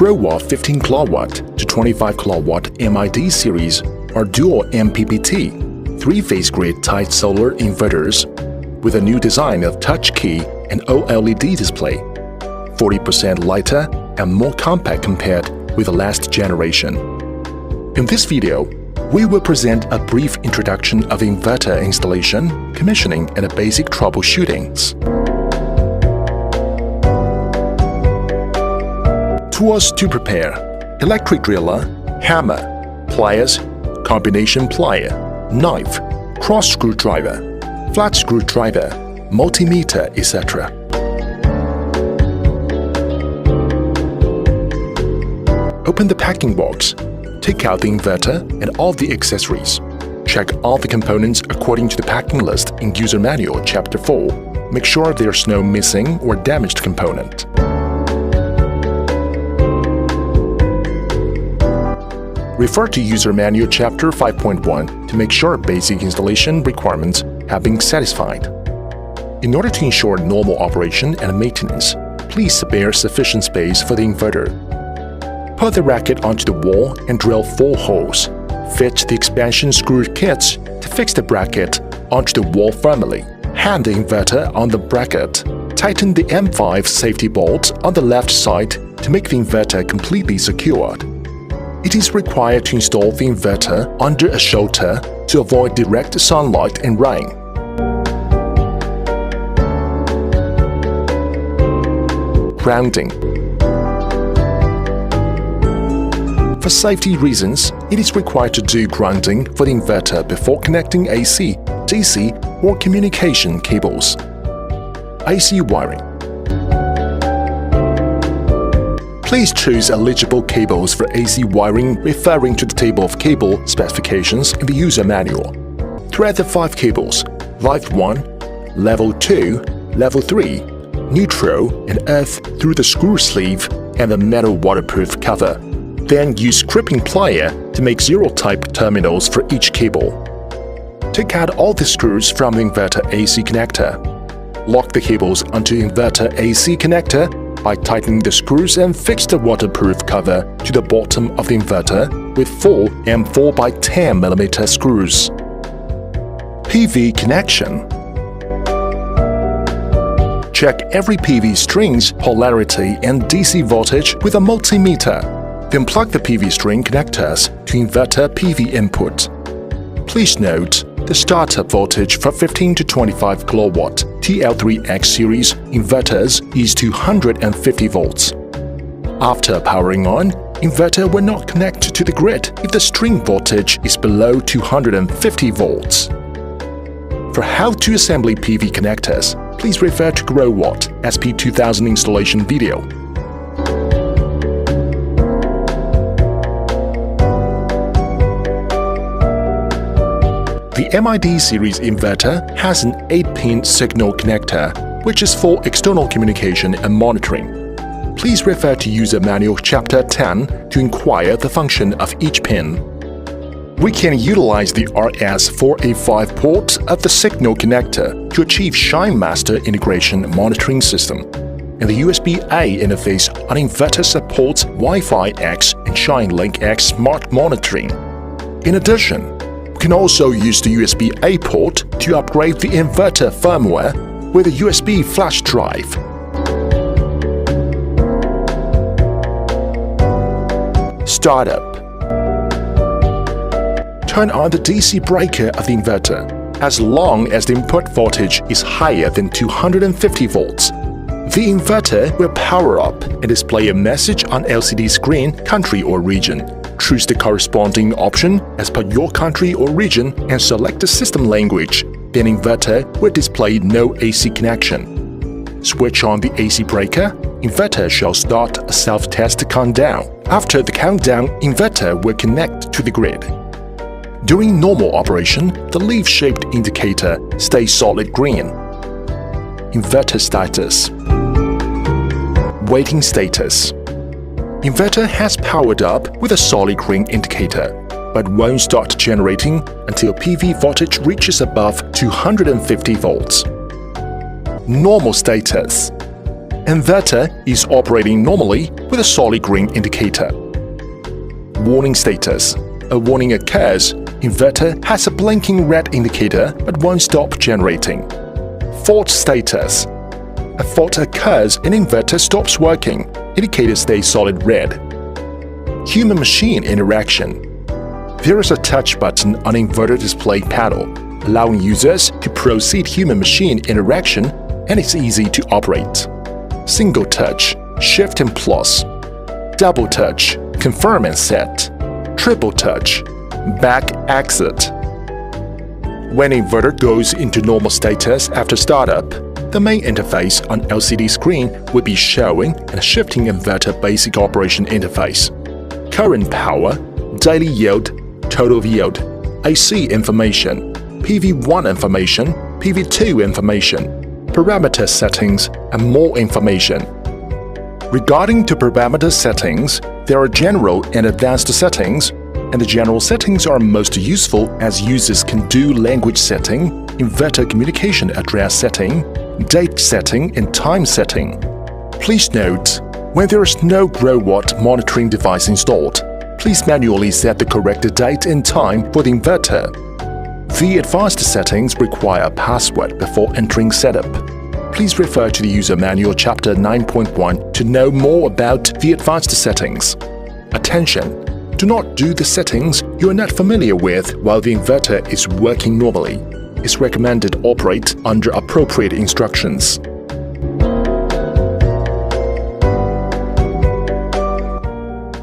Growatt 15 kW to 25 kW MID series are dual MPPT, three-phase grid-tied solar inverters with a new design of touch key and OLED display, 40% lighter and more compact compared with the last generation. In this video, we will present a brief introduction of inverter installation, commissioning, and basic troubleshootings. Tools to prepare: electric driller, hammer, pliers, combination plier, knife, cross screwdriver, flat screwdriver, multimeter, etc. Open the packing box. Take out the inverter and all the accessories. Check all the components according to the packing list in User Manual Chapter 4. Make sure there's no missing or damaged component. Refer to User Manual Chapter 5.1 to make sure basic installation requirements have been satisfied. In order to ensure normal operation and maintenance, please spare sufficient space for the inverter. Put the racket onto the wall and drill 4 holes. Fit the expansion screw kits to fix the bracket onto the wall firmly. Hang the inverter on the bracket. Tighten the M5 safety bolt on the left side to make the inverter completely secured. It is required to install the inverter under a shelter to avoid direct sunlight and rain. Grounding. For safety reasons, it is required to do grounding for the inverter before connecting AC, DC, or communication cables. AC wiring. Please choose eligible cables for AC wiring referring to the table of cable specifications in the user manual. Thread the 5 cables: Live 1, Level 2, Level 3, Neutral, and Earth through the screw sleeve and the metal waterproof cover. Then use crimping plier to make zero-type terminals for each cable. Take out all the screws from the inverter AC connector. Lock the cables onto inverter AC connector by tightening the screws and fix the waterproof cover to the bottom of the inverter with 4 and 4x10mm screws. PV connection. Check every PV string's polarity and DC voltage with a multimeter. Then plug the PV string connectors to inverter PV input. Please note, the startup voltage for 15 to 25 kW TL3X series inverters is 250 volts. After powering on, inverter will not connect to the grid if the string voltage is below 250 volts. For how to assemble PV connectors, please refer to Growatt SP2000 installation video. The MID series inverter has an 8-pin signal connector, which is for external communication and monitoring. Please refer to User Manual Chapter 10 to inquire the function of each pin. We can utilize the RS485 port of the signal connector to achieve Shine Master integration monitoring system. And the USB-A interface on inverter supports Wi-Fi X and Shine Link X smart monitoring. In addition, you can also use the USB-A port to upgrade the inverter firmware with a USB flash drive. Startup. Turn on the DC breaker of the inverter. As long as the input voltage is higher than 250 volts, the inverter will power up and display a message on LCD screen, country or region. Choose the corresponding option as per your country or region and select the system language. Then inverter will display no AC connection. Switch on the AC breaker. Inverter shall start a self-test countdown. After the countdown, inverter will connect to the grid. During normal operation, the leaf-shaped indicator stays solid green. Inverter status. Waiting status. Inverter has powered up with a solid green indicator, but won't start generating until PV voltage reaches above 250 volts. Normal status. Inverter is operating normally with a solid green indicator. Warning status. A warning occurs. Inverter has a blinking red indicator but won't stop generating. Fault status. A fault occurs and inverter stops working. Indicator stays solid red. Human-machine interaction. There is a touch button on inverter display panel, allowing users to proceed human-machine interaction, and it's easy to operate. Single touch, shift and plus. Double touch, confirm and set. Triple touch, back exit. When inverter goes into normal status after startup, the main interface on LCD screen will be showing a shifting inverter basic operation interface. Current power, daily yield, total yield, AC information, PV1 information, PV2 information, parameter settings, and more information. Regarding to parameter settings, there are general and advanced settings, and the general settings are most useful as users can do language setting, inverter communication address setting, date setting, and time setting. Please note, when there is no Growatt monitoring device installed, please manually set the correct date and time for the inverter. The advanced settings require a password before entering setup. Please refer to the user manual chapter 9.1 to know more about the advanced settings. Attention! Do not do the settings you are not familiar with while the inverter is working normally. It's recommended operate under appropriate instructions.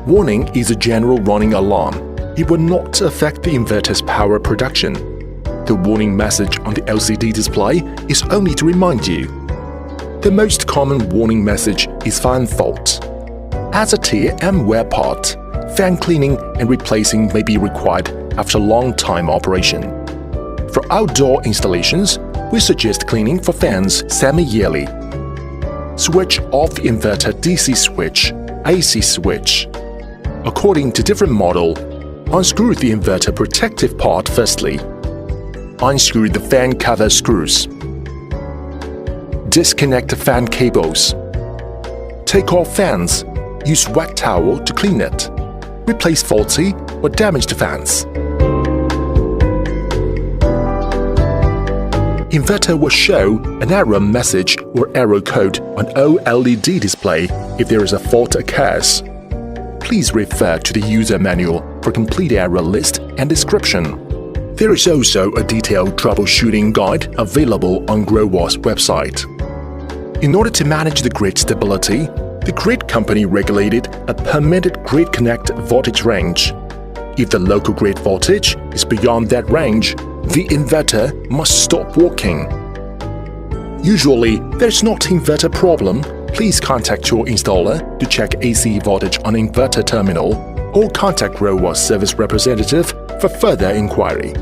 Warning is a general running alarm. It will not affect the inverter's power production. The warning message on the LCD display is only to remind you. The most common warning message is fan fault. As a tear and wear part, fan cleaning and replacing may be required after a long time operation. For outdoor installations, we suggest cleaning for fans semi-yearly. Switch off the inverter DC switch, AC switch. According to different model, unscrew the inverter protective part firstly. Unscrew the fan cover screws. Disconnect the fan cables. Take off fans. Use wet towel to clean it. Replace faulty or damaged fans. Inverter will show an error message or error code on OLED display if there is a fault occurs. Please refer to the user manual for complete error list and description. There is also a detailed troubleshooting guide available on Growatt's website. In order to manage the grid stability, the grid company regulated a permitted grid connect voltage range. If the local grid voltage is beyond that range, the inverter must stop working. Usually, there's not inverter problem. Please contact your installer to check AC voltage on inverter terminal or contact Growatt service representative for further inquiry.